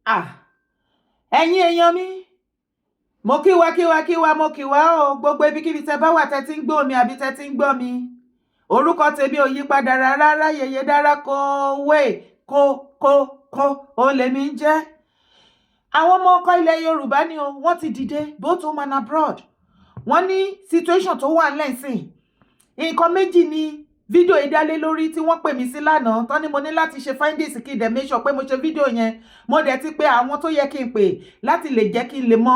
Ah, ẹ̀yin èèyàn mi, mo kí wa mo kí wa o, gbogbo ibikíbi tẹ́ bá wà tẹ́ ti ń gbọ́ mi àbí tẹ́ ti ń gbọ́ mi. Orúkọ tèmi ò yí padà rárá, Yèyé Dára Kowee kó ó lèmi ń jẹ́. Àwọn ọmọ ọkọ ilẹ̀ Yorùbá ni o, wọ́n ti dìde both home and abroad. Wọ́n ní situation tó wà lẹ́sìn. Nǹkan méjì ni fídíò ìdálé lórí tí wọ́n pè mí sí lánàá tán ni mo ní láti ṣe findings kí dẹ̀ make sure pé mo ṣe fídíò yẹn. Mo dẹ̀ ti pé àwọn tó yẹ kí n pè láti lè jẹ́ kí n lè mọ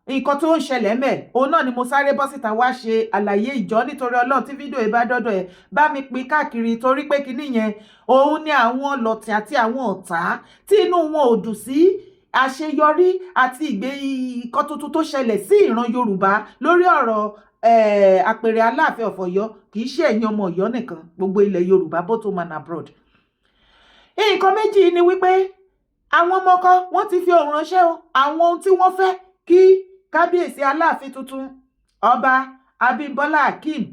nǹkan tó ń ṣẹlẹ̀ ńbẹ̀. Òun náà ni mo sáré bọ́ síta wá ṣe àlàyé ìjọ nítorí Ọlọ́run tí fídíò yìí bá dọ́dọ̀ ẹ̀ bá mi pín káàkiri torí pé kinní yẹn òun ni àwọn ọlọ̀tẹ̀ àti àwọn ọ̀tá tí inú wọn ò dùn sí àṣeyọrí àti ìgbé nǹkan tuntun tó ṣẹlẹ̀ sí ìran Yorùbá lórí ọ̀rọ̀ àpèrè Aláàfin of Ọ̀yọ́. Kì í ṣe ẹ̀yin ọmọ Ọ̀yọ́ nìkan, gbogbo ilẹ̀ Yorùbá both home and abroad. Nǹkan méjì ni wípé àwọn ọmọ ọkọ wọ́n ti fi ohùn ránṣẹ́ o, àwọn ohun tí wọ́n fẹ́ kí kábíyèsí Aláàfin tuntun ọba Abímbọ́lá Akeem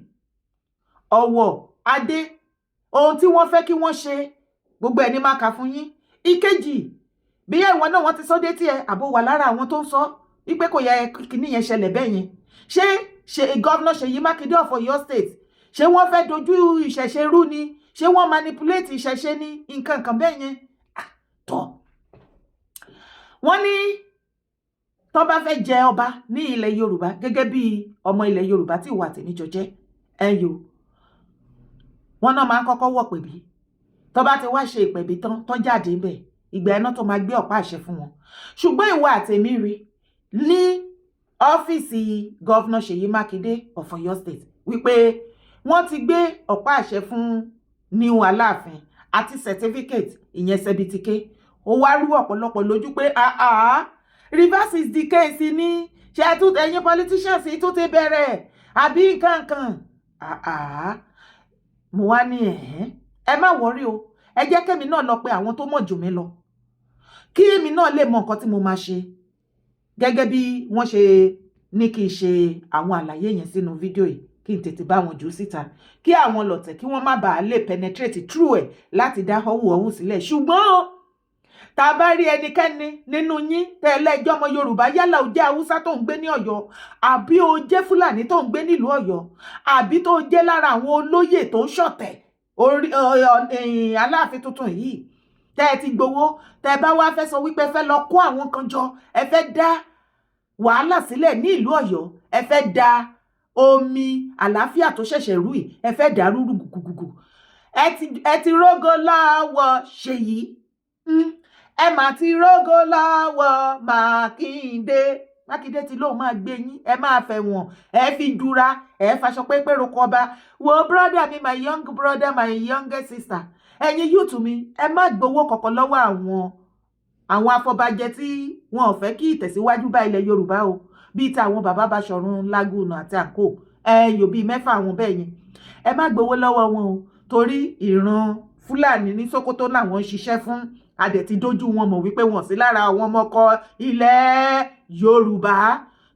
Ọ̀wọ̀ Adé, ohun tí wọ́n fẹ́ kí wọ́n ṣe gbogbo ẹ̀ ní máa kà fún yín. Ìkejì, bí ẹ̀wọ̀n náà wọ́n ti sọ dé tí ẹ àbò wà lára àwọn tó ń sọ wípé kò yẹ kíní yẹn ṣẹlẹ̀ bẹ́ẹ̀ yẹn. Ṣé gọ́vnà Ṣèyí Mákindé of Ọ̀yọ́ state ṣé wọ́n fẹ́ dojú ìṣẹ̀ṣe rú ni? Ṣé wọ́n manipulate ìṣẹ̀ṣe ní nǹkan bẹ́ẹ̀ yẹn? Tọ́ wọ́n ní tó bá fẹ́ jẹ ọba ní ilẹ̀ Yorùbá gẹ́gẹ́ bí ọmọ ilẹ̀ Yorùbá tí ìwà tèmi jọ jẹ́ ẹ̀yọ́, wọ́n náà máa ń kọ́kọ́ wọ̀ pẹ̀bí. Tó bá ti wá ṣe ìpẹ̀bí tán tó jáde ńbẹ̀, ìgbà ẹ̀nà tó máa gbé ọ̀pá àṣẹ fún wọn. Ṣùgbọ́n ìwà àtèmi rí ní ọ́fíìsì gọ́vnà Ṣèyí Mákindé of Ọ̀yọ́ state wípé wọ́n ti gbé ọ̀pá àṣẹ fún new Aláàfin àti certificate ìyẹn sẹ́bìtìké. Ó wá rú ọ̀pọ̀lọpọ̀ lójú pé reverse is the case ní ṣe ẹ̀yin politicians tó ti bẹ̀rẹ̀ àbí nǹkan. Mo wá ní ẹ má wọrí o, ẹ jẹ́ kémi náà lọ pé àwọn tó mọ̀ jù mí lọ kí èmi náà lè mọ nǹkan tí mo máa ṣe gẹ́gẹ́ bí wọ́n ṣe ní kí n ṣe àwọn àlàyé yẹn sínú fídíò yìí kí n tètè bá wọn jù síta kí àwọn lọ̀tẹ̀ kí wọ́n má bàa lè penetrate through ẹ̀ láti dá ọ̀hún sílẹ̀. Ṣùgbọ́n tá a bá rí ẹnikẹ́ni nínú yín tẹ́lẹ̀ ẹjọ́ ọmọ Yorùbá yálà ó jẹ́ Haúsá tó ń gbé ní Ọ̀yọ́ àbí ó jẹ́ Fúlàní tó ń gbé nílùú Ọ̀yọ́ àbí tó jẹ́ lára àwọn olóyè tó ń ṣọ̀tẹ̀ Aláàfin tuntun yìí tẹ́ ẹ ti gbowó tẹ́ bá wá fẹ́ sọ wípé fẹ́ lọ kó àwọn kan jọ, ẹ fẹ́ dá wàhálà sílẹ̀ ní ìlú Ọ̀yọ́, ẹ fẹ́ dá omi àlàáfíà tó ṣẹ̀ṣẹ̀ rú yìí ẹ fẹ́ dá rúrú gùgùgù. Ẹ ti rógo láwọ̀ Ṣèyí, ẹ mà ti rógo láwọ̀ Mákindé tí lóun máa gbé yín, ẹ máa fẹ́ wọn, ẹ fi dúra, ẹ faṣọ pépé roko ọba. Wo brother mi, my young brother, my youngest sister, ẹ̀yin yúùtù mi, ẹ má gbowó kọ̀ọ̀kan lọ́wọ́ àwọn afọbajẹ tí wọn ò fẹ́ kí ìtẹ̀síwájú bá ilẹ̀ Yorùbá o, bíi ti àwọn bàbá Báṣọ̀run Lágùnà àti àǹkó ẹ̀yọ̀ bíi mẹ́fà àwọn bẹ́ẹ̀ yẹn. Ẹ má gbowó lọ́wọ́ wọn o, torí ìran Fúlàní ní Sókótó làwọn ń ṣiṣẹ́ fún, adẹ̀ ti dójú wọn mọ̀ wípé wọn sí lára àwọn ọmọkọ ilẹ̀ Yorùbá.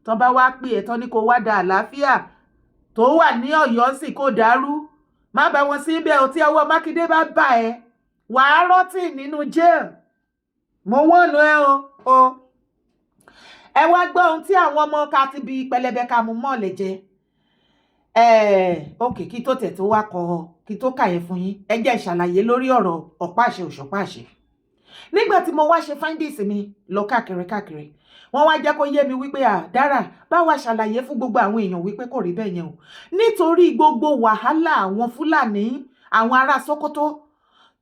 Tán bá wá pè ẹ́ tán ní kó wá da àlàáfíà tó wà ní Ọ̀yọ́ sì kó dàrú, má bá wọn síbẹ̀ o. Tí ọwọ́ Mákindé bá bà ẹ́, wàá rọ́tì nínú jail. Mo wọ́n nu ẹ o. Ẹ wá gbọ́ ohun tí àwọn ọmọ ká ti bi pẹlẹbẹ ká mú mọ́ọ̀lẹ̀ jẹ. Okay, kí tó tẹ̀ tó wá kí tó kà yẹn fún yín, ẹ jẹ́ ìṣàlàyé lórí ọ̀rọ̀ ọ̀pá àṣẹ òṣọ̀pá àṣẹ. Nígbà tí mo wá ṣe findings mi lọ káàkiri, wọ́n wá jẹ́ kó yé mi wípé Dára bá wa ṣàlàyé fún gbogbo àwọn èèyàn wípé kò rí bẹ́ẹ̀ yẹn o, nítorí gbogbo wàhálà àwọn Fúlàní, àwọn ará Sókótó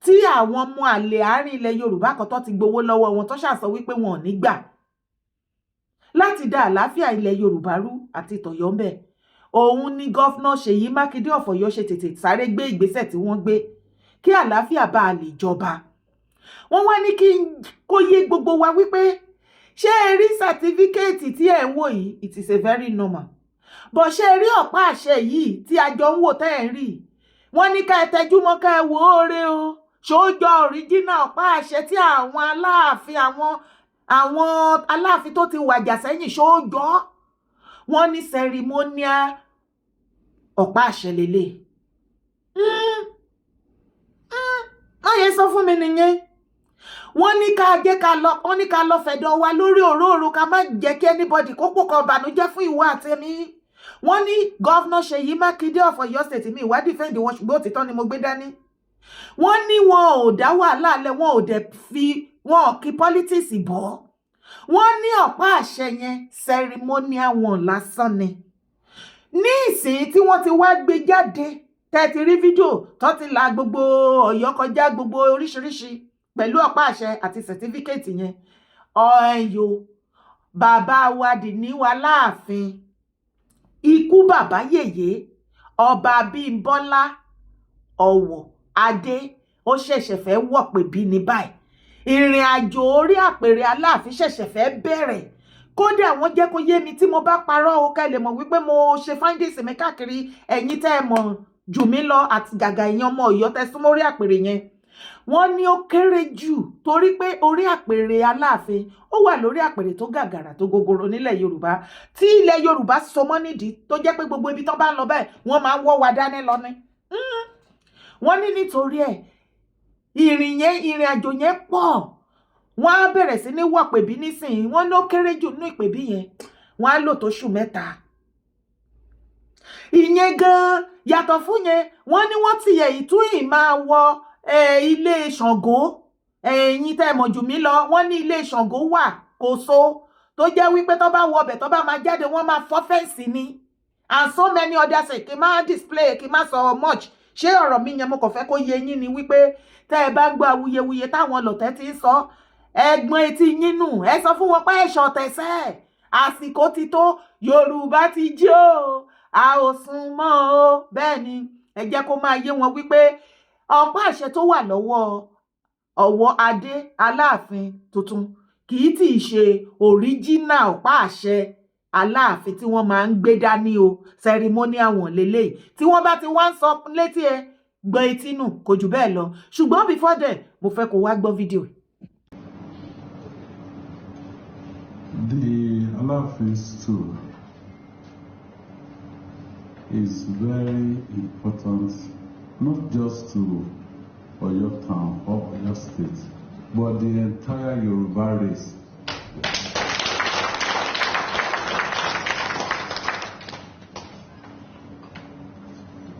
tí àwọn ọmọ àlè àárín ilẹ̀ Yorùbá kan tó ti gbowó lọ́wọ́ wọn tó ṣàsọ wípé wọn ò ní gbà láti dá àlàáfíà ilẹ̀ Yorùbá rú àti tọ̀yọ́ ń bẹ̀. Òun ni gọ́fúnà Ṣèyí Mákindé of Ọ̀yọ́ ṣe tètè sáré gbé ìgbésẹ̀ tí wọ́n gbé kí àlàáfíà bá a lè jọba. Wọ́n wá ní kí kó yé gbogbo wa wípé ṣé ẹ rí sàtífíkẹ́ẹ̀tì tí ẹ̀ ń wò yìí, it is a very normal, but ṣé ẹ rí ọ̀pá àṣẹ yìí tí a jọ ń wò tẹ́ ẹ̀ ń rí, wọ́n ní ká ẹ tẹjú mọ́ ká ẹ wò ó rẹ o, ṣójọ òríjínà ọ̀pá àṣẹ tí àwọn aláàfin tó ti wàjà sẹ́yìn ṣójọ. Wọ́n ní ceremonial ọ̀pá àṣẹ lélẹ̀. Wọ́n yẹ sọ fún mi nìyẹn. wọ́n ní ká jẹ́ ká lọ, wọ́n ní ká lọ fẹ̀dọ̀ wa lórí òróró, ká má jẹ́ kí anybody kó pò kan ìbànújẹ́ fún ìwọ àtẹ̀mí. Wọ́n ní gọ́vnà Ṣèyí Mákindé of Ọ̀yọ́ State, mi ìwà defend wọn ṣùgbọ́n òtítọ́ ni mo gbé dání. Wọ́n ní wọn ò dá wàhálà lẹ̀, wọn ò dẹ̀ fi wọn kí politics bọ́. Wọ́n ní ọ̀pá àṣẹ yẹn ceremonial wọn lásán ni. Ní ìsìn tí wọ́n ti wá gbé jáde, tẹ́ ti rí fídíò tó ti la gbogbo Ọ̀yọ́ kọjá, gbogbo oríṣiríṣi pẹ̀lú ọ̀pá àṣẹ àti certificate yẹn. Ọ̀yọ́ bàbá wa dì ní wa láàfin, ikú bàbá yèyé ọba Bímbọ́lá Ọ̀wọ̀ Adé ó ṣẹ̀ṣẹ̀ fẹ́ wọ̀ pé bí ní báyìí. Ìrìn àjò orí àpèrè Aláàfin ṣẹ̀ṣẹ̀ fẹ́ bẹ̀rẹ̀. Kódà wọ́n jẹ́ kó yé mi tí mo bá parọ́ o ká lè mọ̀ wípé mo ṣe findings mi káàkiri ẹ̀yin tẹ́ ẹ mọ̀ jù mí lọ àti gàgà ìyẹn ọmọ Ọ̀yọ́ tẹ́ súnmọ́ orí àpèrè yẹn. Wọ́n ní ó kéré jù torí pé orí àpèrè Aláàfin ó wà lórí àpèrè tó gàgàrà tó gogoro nílẹ̀ Yorùbá, tí ilẹ̀ Yorùbá so mọ́ nídìí tó jẹ́ pé gbogbo ibi tó bá ń lọ báyìí wọ́n máa ń wọ́ wa dání lọ ni. Wọ́n ní nítorí ẹ̀ ìrìn àjò yẹn pọ̀. Wọ́n á bẹ̀rẹ̀ sí ní wọ̀ pèbí nísìnyí, wọ́n ló kéré jù nínú ìpèbí yẹn wọ́n á lò tó oṣù 3. Ìyẹn gan yàtọ̀ fún yẹn, wọ́n ní wọ́n ti yẹ ìtúyìn máa wọ ilé Ṣàngó. Ẹ̀yin tẹ́ mọ̀ jù mí lọ, wọ́n ní ilé Ṣàngó wà Kòso tó jẹ́ wípé tó bá wọ ọbẹ̀ tó bá máa jáde wọ́n máa fọ́ fẹ́ǹsì ni, and so many others. Kí máa display, kí máa sọ much. Ṣé ọ̀rọ̀ mi yẹn mo kàn fẹ́ kó yé yín ni wípé tẹ́ ẹ bá gbọ́ awuyewuye táwọn lọ̀tẹ̀ ti ń sọ, ẹ̀gbọ́n etí yín nù, ẹ sọ fún wọn pé ẹ̀ṣọ́ tẹ̀sẹ̀ àsìkò ti tó, Yorùbá ti jí o, a ò sùn mọ́ o. Bẹ́ẹ̀ ni ẹ jẹ́ kó máa yé wọn wípé ọ̀pá àṣẹ tó wà lọ́wọ́ Ọ̀wọ̀ Adé Aláàfin tuntun kì í tì í ṣe original ọ̀pá àṣẹ Aláàfin tí wọ́n máa ń gbé dání o, ceremonial wọn lélẹ́yìí. Tí wọ́n bá ti wá ń sọ létí ẹ gbọ́ etí nù, kò jù bẹ́ẹ̀ lọ. Ṣùgbọ́n before then mo fẹ́ kó wá gbọ́ fídíò. The Aláàfin stool is very important, not just to Oyo town or Oyo state, but the entire Yoruba race.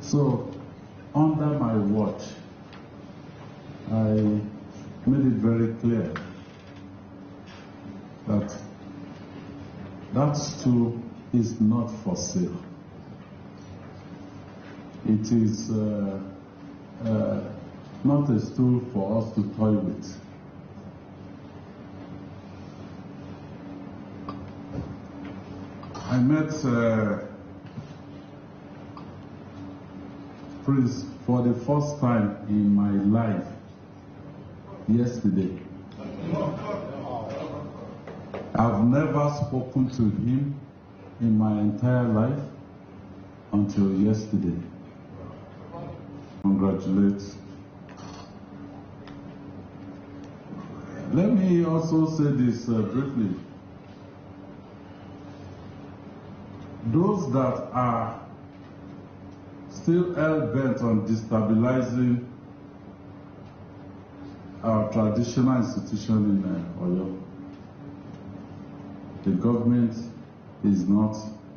So, under my watch, I made it very clear that that stool is not for sale. It is not a stool for us to toy with. I met Prince for the first time in my life yesterday. I've never spoken to him in my entire life until yesterday. Congratulate. Let me also say this briefly. Those that are still hell-bent on destabilizing our traditional institution in Oyo, the government is not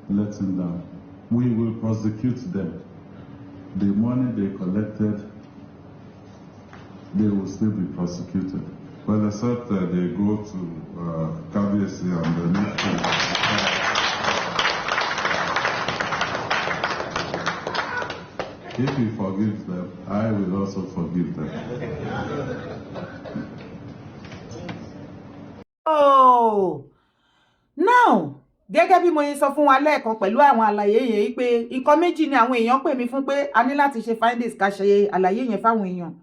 letting them. We will prosecute them. The money they collected, they will still be prosecuted. Well, except they go to KBC and the next. If he forgives them, I will also forgive them. Oh, now, gẹ́gẹ́ bí mo yín sọ fún wa lẹ́ẹ̀kan pẹ̀lú àwọn àlàyé yẹn pé nǹkan méjì ni àwọn èèyàn pè mí fún pé a ní láti ṣe findings ká ṣe àlàyé yẹn fáwọn èèyàn.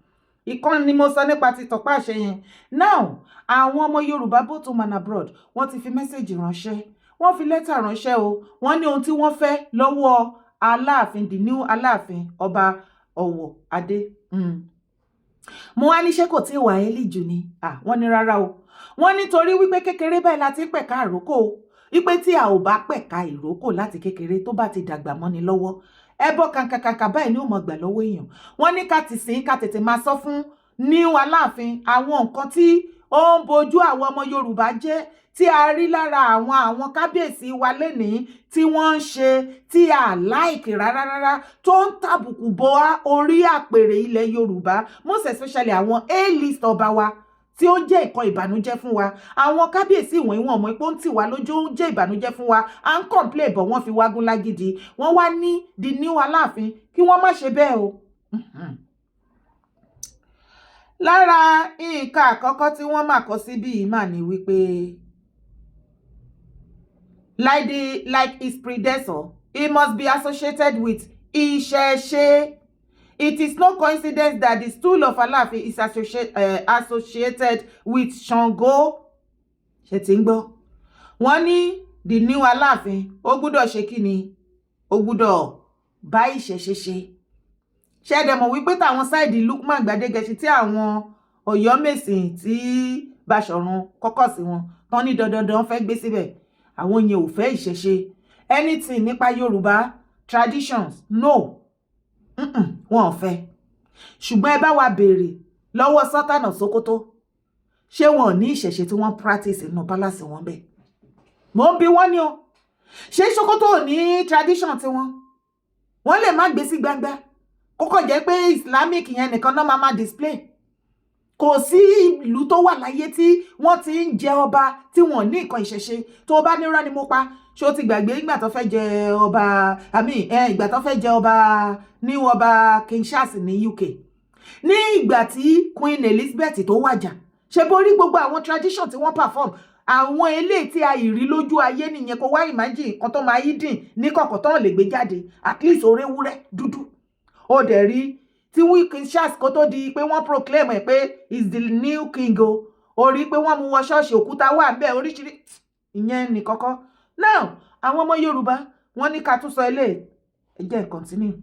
Ìkan ni mo sọ nípa ti tọ̀pá àṣẹ yẹn. Now, àwọn ọmọ Yorùbá both home and abroad wọ́n ti fi mẹ́sẹ̀jì ránṣẹ́, wọ́n fi lẹ́tà ránṣẹ́ o, wọ́n ní ohun tí wọ́n fẹ́ lọ́wọ́ Aláàfin, the new Aláàfin ọba Ọ̀wọ̀ Adé. Mo wá ní ṣé kò tí ì wà ẹ́lì jù ni? Wọ́n ní rárá o. Wọ́n nítorí wípé kékeré báyìí láti pẹ̀ka àrókò o, wípé tí a ò bá pẹ̀ka ìrókò láti kékeré tó bá ti dàgbà mọ́ni lọ́wọ́, ẹbọ kàǹkàǹkà báyìí ni ó mọ̀ gbà lọ́wọ́ èèyàn. Wọ́n ní ká ti sìn ká tètè máa sọ fún new Aláàfin àwọn nǹkan tí ó ń bojú àwọn ọmọ Yorùbá jẹ́ tí a rí lára àwọn kábíyèsí wa lénìí tí wọ́n ń ṣe tí a láìkì rárá tó ń tàbùkù bọ orí àpèrè ilẹ̀ Yorùbá, most especially àwọn A-list ọba wa tí ó jẹ́ nǹkan ìbànújẹ́ fún wa. Àwọn kábíyèsí ìwọ̀n ìwọ̀n mọ̀ pé ó ń tì wá lójú, ó jẹ́ ìbànújẹ́ fún wa. À ń complain bọ̀ wọ́n fi wágún lágídí. Wọ́n wá ní the new Aláàfin kí wọ́n má ṣe bẹ́ẹ̀ o. Lára nǹkan àkọ́kọ́ tí wọ́n máa kọ sí bí ìmá ni wípé like his predecessor, he must be associated with Ìṣẹ̀ṣe. It is no coincidence that the stool of Aláàfin is associated with Ṣàngó. Ṣé tí ń gbọ́? Wọ́n ní the new Aláàfin ó gbọ́dọ̀ ṣe kí ni? Ó gbọ́dọ̀ bá Ìṣẹ̀ṣe ṣe. Ṣé dẹ̀ mọ̀ wípé táwọn sáìdì Lukman Gbádégẹṣin tí àwọn Ọ̀yọ́mèsì tí Báṣọ̀run kọ́kọ́ sí wọn tán ní dandan fẹ́ gbé síbẹ̀, àwọn yẹn ò fẹ́ Ìṣẹ̀ṣe. Anything nípa Yorùbá traditions no, wọn ò fẹ́. Ṣùgbọ́n ẹ bá wa béèrè lọ́wọ́ Sultan of Sokoto, ṣé wọn ò ní Ìṣẹ̀ṣe tí wọ́n practice nínú palace wọn bẹ́ẹ̀? Mo ń bi wọ́n ní o, ṣé Sokoto ò ní tradition tiwọn? Wọ́n lè má gbé sí gbangba, kókò jẹ́ pé Islamic yẹn nìkan náà máa display. Kò sí ìlú tó wà láyé tí wọ́n ti ń jẹ ọba tí wọ́n ní nǹkan Ìṣẹ̀ṣe. Tó bá ní irọ́ ni mo pa, ṣé o ti gbàgbé ìgbà tó fẹ́ jẹ ọba ìgbà tó fẹ́ jẹ ọba ní ọba King Charles ní UK, ní ìgbà tí Queen Elizabeth tó wàjà, ṣe bó rí gbogbo àwọn tradition tí wọ́n perform, àwọn eléyìí tí a ìrí lójú ayé nìyẹn. Kò wá imagine kan tó máa yí dìn ní kọ̀kọ̀ tó lè gbé jáde, at least oréwúrẹ́ dúdú. Ó dẹ̀ rí tí King Charles kó tó di pé wọ́n proclaim ẹ̀ pé is the new king o, ó rí pé wọ́n mú wọ ṣọ́ọ̀ṣì, òkúta wà ń bẹ̀ oríṣiríṣi, ìyẹn ní kọ́kọ́. Now àwọn ọmọ Yorùbá wọ́n ní ká tún sọ ilé ẹ jẹ́ continue.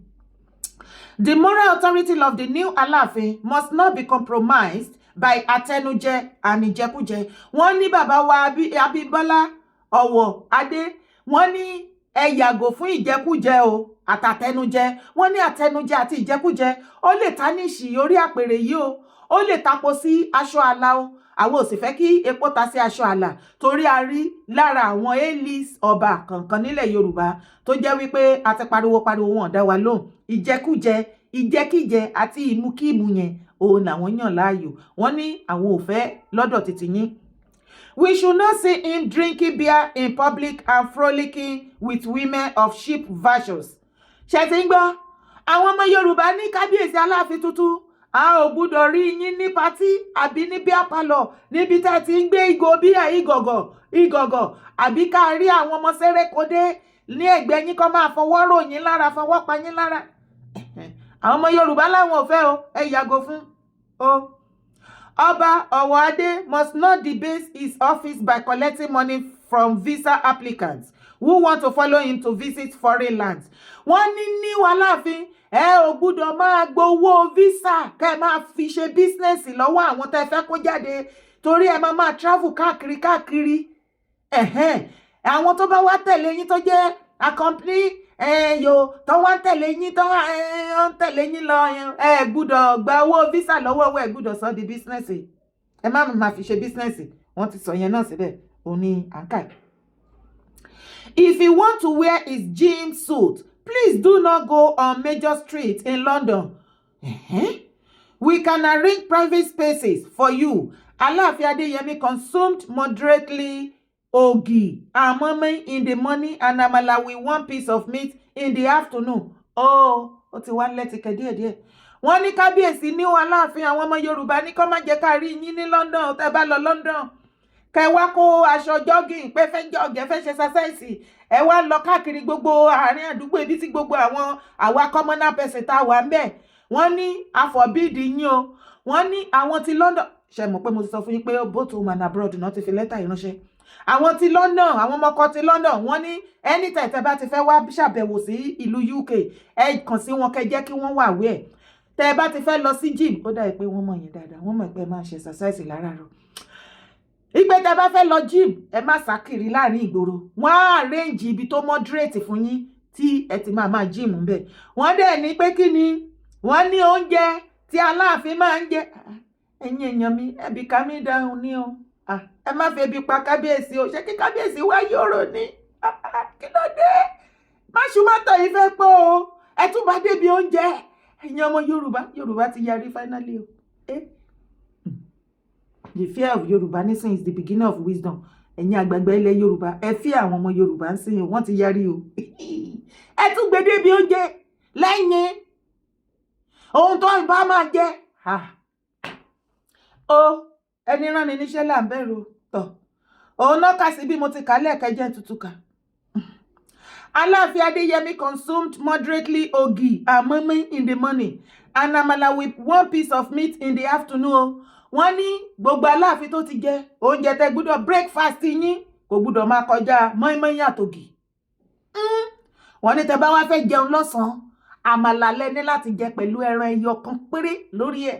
The moral authority of the new Aláàfin must not be compromised by àtẹnujẹ and ìjẹkújẹ. Wọ́n ní bàbá wa Abímbọ́lá Ọ̀wọ̀ Adé, wọ́n ní ẹ yàgò fún ìjẹkújẹ o àtàtẹnujẹ. Wọ́n ní àtẹnujẹ àti ìjẹkújẹ ó lè tánìṣì orí àpèrè yìí o, ó lè tapo sí aṣọ àlà o. Àwọn ò sì fẹ́ kí epo ta sí aṣọ àlà, torí a rí lára àwọn A-list ọba kankan nílẹ̀ Yorùbá tó jẹ́ wípé a ti pariwo wọn dá wa lóhùn. Ìjẹkújẹ, ìjẹkíjẹ àti ìmukímu yẹn òun làwọn yàn láàyò. Wọ́n ní àwọn ò fẹ́ lọ́dọ̀ títí yín. We should not see him drinking beer in public and frolicking with women of cheap versions. Ṣé ti ń gbọ́? Àwọn ọmọ Yorùbá ní kábíyèsí Aláàfin tuntun, a ò gbúdọ̀ rí yín ní patí àbí ní bíà pálọ̀ níbi tẹ́ ti ń gbé ìgò bíà ìgọ̀gọ̀ àbí ká rí àwọn ọmọ Ṣẹ̀rẹ̀kọdé ní ẹ̀gbẹ́ yín kó máa fọwọ́ rò yín lára, fọwọ́ pa yín lára. Àwọn ọmọ Yorùbá láwọn ò fẹ́ o, ẹ yàgò fún o. Ọba Ọ̀wọ̀ Adé must not debase his office by collecting money from visa applicants who want to follow him to visit foreign lands. Wọ́n ní Aláàfin ẹ ò gbúdọ̀ máa gbowó visa kẹ́ máa fi ṣe business lọ́wọ́ àwọn tẹ́ fẹ́ kó jáde, torí ẹ máa travel káàkiri. Àwọn tó bá wá tẹ̀lé yín tó jẹ́ accompany tó wá tẹ̀lé yín tó ń tẹ̀lé yín lọ, ẹ gbúdọ̀ gba owó visa lọ́wọ́ ẹ gbúdọ̀ sọ di business. Ẹ má fi ṣe business. Wọ́n ti sọ yẹn náà síbẹ̀, ó ní àǹkà. If you want to wear his gym suit, please do not go on major streets in London. We can arrange private spaces for you. Aláàfin Adéyẹmí consumed moderately ogi and moimoi in the morning and àmàlà with one piece of meat in the afternoon. Ó ti wá lẹ́tìkẹ́ díẹ̀díẹ̀. Wọ́n ní kábíyèsí ní Aláàfin àwọn ọmọ Yorùbá ní kó má jẹ́ ká rí yín ní London. Tẹ́ bá lọ London, kẹ wá kó aṣọ jogging pé fẹ́ jọ́gẹ̀ fẹ́ ṣe exercise, ẹ wá lọ káàkiri gbogbo àárín àdúgbò ibi tí gbogbo àwa commoner person tá wà ńbẹ̀. Wọ́n ní àfọ̀bídì yín o. Wọ́n ní àwọn ti London, ṣe mọ̀ pé mo ti sọ fún yín pé both home and abroad náà ti fi lẹ́tà ìránṣẹ́. Àwọn ti London, àwọn ọmọkọ ti London, wọ́n ní anytime tẹ́ bá ti fẹ́ wá ṣàbẹ̀wò sí ìlú UK, ẹ kàn sí wọn kẹ́ jẹ́ kí wọ́n wà wẹ̀. Tẹ́ bá ti fẹ́ lọ sí gym, ó dà pé wọ́n mọ̀ yín dáadáa, wọ́n mọ̀ pé máa ṣe exercise láràárọ̀. Ìgbé tẹ́ bá fẹ́ lọ gym, ẹ má sá kiri láàrin ìgboro. Wọ́n á arrange ibi tó moderate fún yín tí ẹ ti máa gym ń bẹ̀. Wọ́n dẹ̀ ní pé kí ni? Wọ́n ní oúnjẹ tí Aláàfin máa ń jẹ. ẹ̀yin èèyàn mi ẹbí ká mi dáhùn ní o ẹ má fi ebi pa kábíyèsí o ṣé kí kábíyèsí wá yòrò ni kí ló dé máṣúmọ́tò yìí fẹ́ pọ̀ o ẹ tún bá débi oúnjẹ ẹ̀yin ọmọ Yorùbá ti yarí finally o the fear of Yorùbá nísìnyí is the beginning of wisdom ẹ̀yin àgbààgbà ilẹ̀ Yorùbá ẹ fi àwọn ọmọ Yorùbá ń sìn wọ́n ti yarí o ẹ tún gbé débi oúnjẹ lẹ́yìn ohun tó ń bá máa jẹ ẹni rán ni níṣẹ́ là ń bẹ̀rù tọ̀ òun náà kà sí bí mo ti kà lẹ́ẹ̀kẹ́jẹ́ tuntun kà. Aláàfin Adéyẹmí consumed moderately ogi and moimoi in the morning and amala with 1 piece of meat in the afternoon. Wọ́n ní gbogbo Aláàfin tó ti jẹ oúnjẹ tẹ́ gbọ́dọ̀ breakfast yín kò gbọ́dọ̀ máa kọjá moimoi àtògì. Wọ́n ní tẹ́ bá wá fẹ́ jẹun lọ́sàn-án àmàlà lẹ ní láti jẹ pẹ̀lú ẹran ẹyọ kan péré lórí ẹ̀.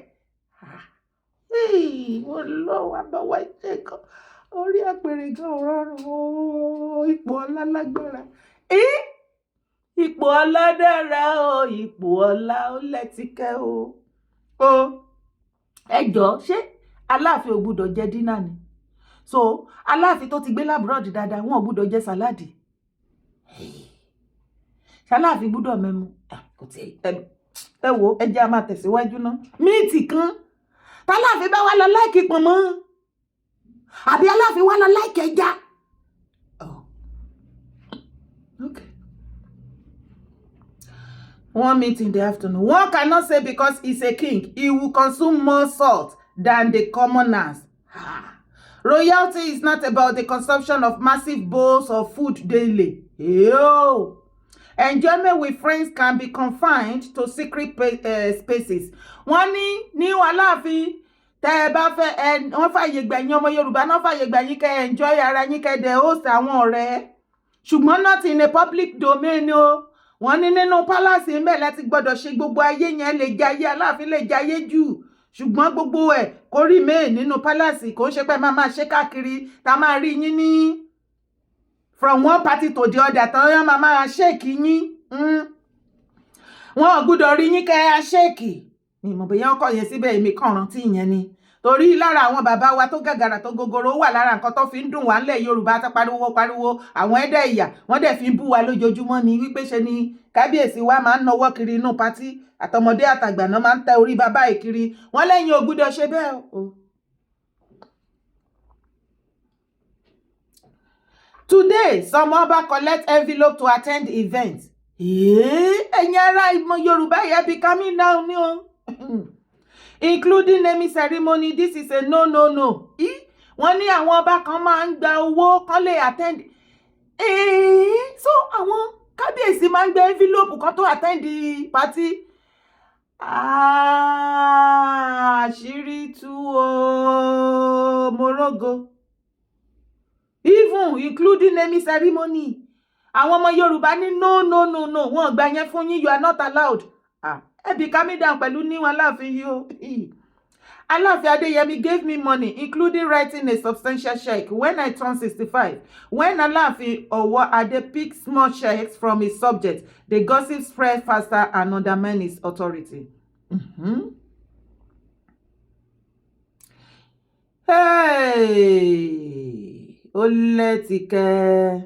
Wọ́n lọ́wọ́ àbáwá ìṣe kan orí àpèrè gan rọrùn ipò ọlá lágbára. Ipò ọlá dára o ipò ọlá ó lẹ́tíkẹ́ o. Ẹjọ́ ṣé Aláàfin ò gbúdọ̀ jẹ dínà ni? So Aláàfin tó ti gbé lábúrọ̀dì dáadáa wọn ò gbúdọ̀ jẹ sàláàdì. Aláàfin gbúdọ̀ mẹ́mu ẹ wo ẹ jẹ́ a máa tẹ̀síwájú ná. Míìtì kan Aláàfin bá wá lọ láìkì pọ̀nmọ́ àbí Aláàfin wá lọ láìkì ẹja. Okay. 1 meat in the afternoon. One cannot say because he's a king, he will consume more salt than the commoners. Royalty is not about the consumption of massive bowls of food daily. Enjoyment with friends can be confined to secret spaces. Wọ́n ní Aláàfin tẹ́ ẹ bá fẹ́ wọ́n fàyè gbà yín ọmọ Yorùbá náà fàyè gbà yín kẹ́ enjoy ara yín kẹ́ dẹ̀ host àwọn ọ̀rẹ́. Ṣùgbọ́n not in a public domain o. Wọ́n ní nínú palace ńbẹ̀ láti gbọ́dọ̀ ṣe gbogbo ayé yẹn lè jayé Aláàfin lè jayé jù. Ṣùgbọ́n gbogbo ẹ̀ kò rí mẹ́ẹ̀ nínú palace kò ṣe pé máa ṣe káàkiri tá máa rí yín ní from one party to the other tán yán máa shake yín. Wọ́n ò gbọ́dọ̀ rí yín kẹ́ ẹ shake. Mi mọ̀ bóyá ọkọ̀ yẹn síbẹ̀ èmi kàn rántí ìyẹn ni. Torí lára àwọn bàbá wa tó gàgàrà tó gogoro wà lára nǹkan tó fi ń dùn wá ńlẹ̀ Yorùbá tó pariwo àwọn ẹ̀dẹ̀ ìyà wọ́n dẹ̀ fi ń bú wa lójoojúmọ́ ni wípé ṣe ni kábíyèsí wa máa ń nawọ́ kiri inú pátí àtọmọdé àtàgbà náà máa ń tẹ orí bàbá ìkiri wọ́n lẹ́yìn ò gbọ́dọ̀ ṣe bẹ́ẹ̀ o. Today some Oba collect envelope to attend events. Ẹ̀yin ará ìmọ̀ Yorùbá yẹn be coming down ni o. Including naming ceremony. This is a no. Wọ́n ní àwọn ọba kan máa ń gba owó kan lè attend. So àwọn kábíyèsí máa ń gba envelope kan tó attend party. Àṣírí tú o morogo. Even including naming ceremony. Àwọn ọmọ Yorùbá ní no. Wọ́n gbà yẹn fún yín, you are not allowed. Ẹ be coming down pẹ̀lú ní Aláàfin yìí o. Aláàfin Adéyẹmí gave me money, including writing a substantial check when I turned 65. When Aláàfin Ọ̀wọ̀ Adé picked small checks from his subjects, the gossip spread faster and undermined his authority. Hey, ó lẹ́tìkẹ́.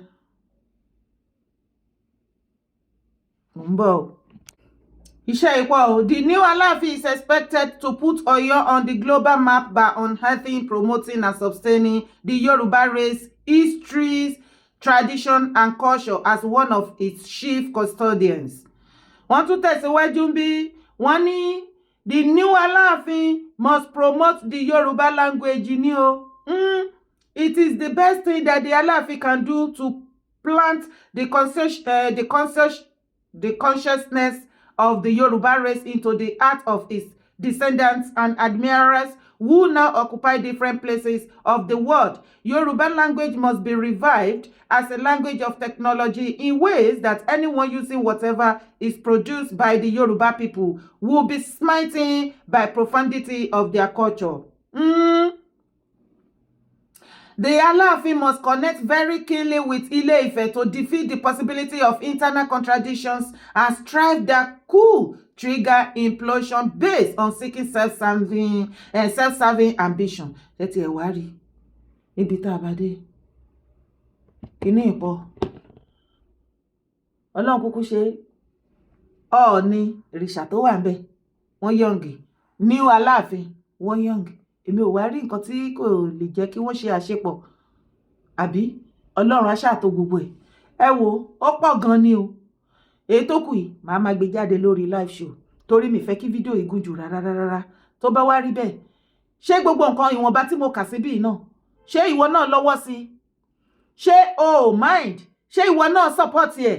Iṣẹ́ ipò o. The new Aláàfin is expected to put Ọ̀yọ́ on the global map by unearthing, promoting and sustaining the Yoruba race, histories, tradition and culture as one of its chief custodians. Wọ́n tún tẹ̀síwájú bí wọ́n ní the new Aláàfin must promote the Yoruba language ni o. It is the best thing that the Aláàfin can do to plant the consciousness of the Yoruba race into the heart of its descendants and admirers who now occupy different places of the world. Yoruba language must be revived as a language of technology in ways that anyone using whatever is produced by the Yoruba people will be smitten by profundity of their culture. The Aláàfin must connect very keenly with Ile-Ife to defeat the possibility of internal contradictions and strive that cool trigger implosion based on seeking self-serving ambition. Ẹ ti ẹ̀ wá rí níbi tá a bá dé kíní ìpọ̀ ọlọ́run kúkú ṣe Ọọ̀ni ìrìṣà tó wà ń bẹ̀ wọ́n yọ̀ǹgì ní Aláàfin wọ́n yọ̀ǹgì èmi ò wá rí nǹkan tí kò lè jẹ́ kí wọ́n ṣe àṣepọ̀ àbí ọlọ́run á ṣàtò gbogbo ẹ̀. Ẹ wo ó pọ̀ gan ni o èyí tó kù yìí màá máa gbé jáde lórí live show torí mi fẹ́ kí fídíò yìí gùn jù rárá tó bá wá rí bẹ́ẹ̀ ṣé gbogbo nǹkan ìwọ̀nba tí mo kà síbí náà ṣé ìwọ náà lọ́wọ́ sí i ṣé o mind ṣé ìwọ náà support ẹ̀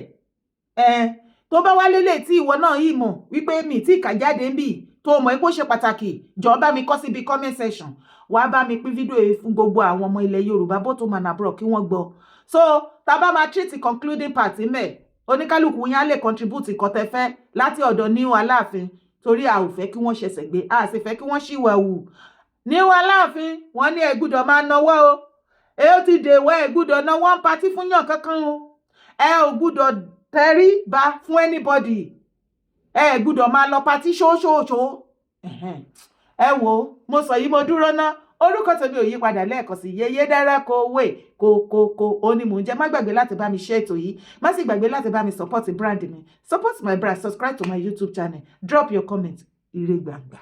tó bá wá lélẹ̀ tí ìwọ náà yìí mọ̀ wípé mi tí kà jáde ń bì tó mọ̀ pé ó ṣe pàtàkì jọ̀ọ́ bá mi kọ síbi comment section wá bá mi pín fídíò yìí fún gbogbo àwọn ọmọ ilẹ̀ Yorùbá both home and abroad kí wọ́n gbọ́ so tá bá máa treat concluding part mẹ́ oníkálukú yín á lè contribute nǹkan tẹ́ fẹ́ láti ọ̀dọ̀ New Aláàfin torí a ò fẹ́ kí wọ́n ṣẹ̀ṣẹ̀ gbé a sì fẹ́ kí wọ́n ṣìwà wù New Aláàfin wọ́n ní ẹ gbọ́dọ̀ máa nawọ́ o ẹ ó ti dèwọ́ ẹ gbọ́dọ̀ náwó ń patí fún yàn kankan o ẹ ò gbọ́dọ̀ tẹrí ba fún anybody ẹ gbọ́dọ̀ máa lọ patí ṣóṣóṣó ẹ wo mo sọ yìí mo dúró ná orúkọ tèmi ò yí padà lẹ́ẹ̀kan sí Yèyé Dára Kowee kò ó ní mò ń jẹ́ má gbàgbé láti bá mi share ètò yìí má sì gbàgbé láti bá mi support brand mi support my brand subscribe to my YouTube channel drop your comment ire gbàgbà.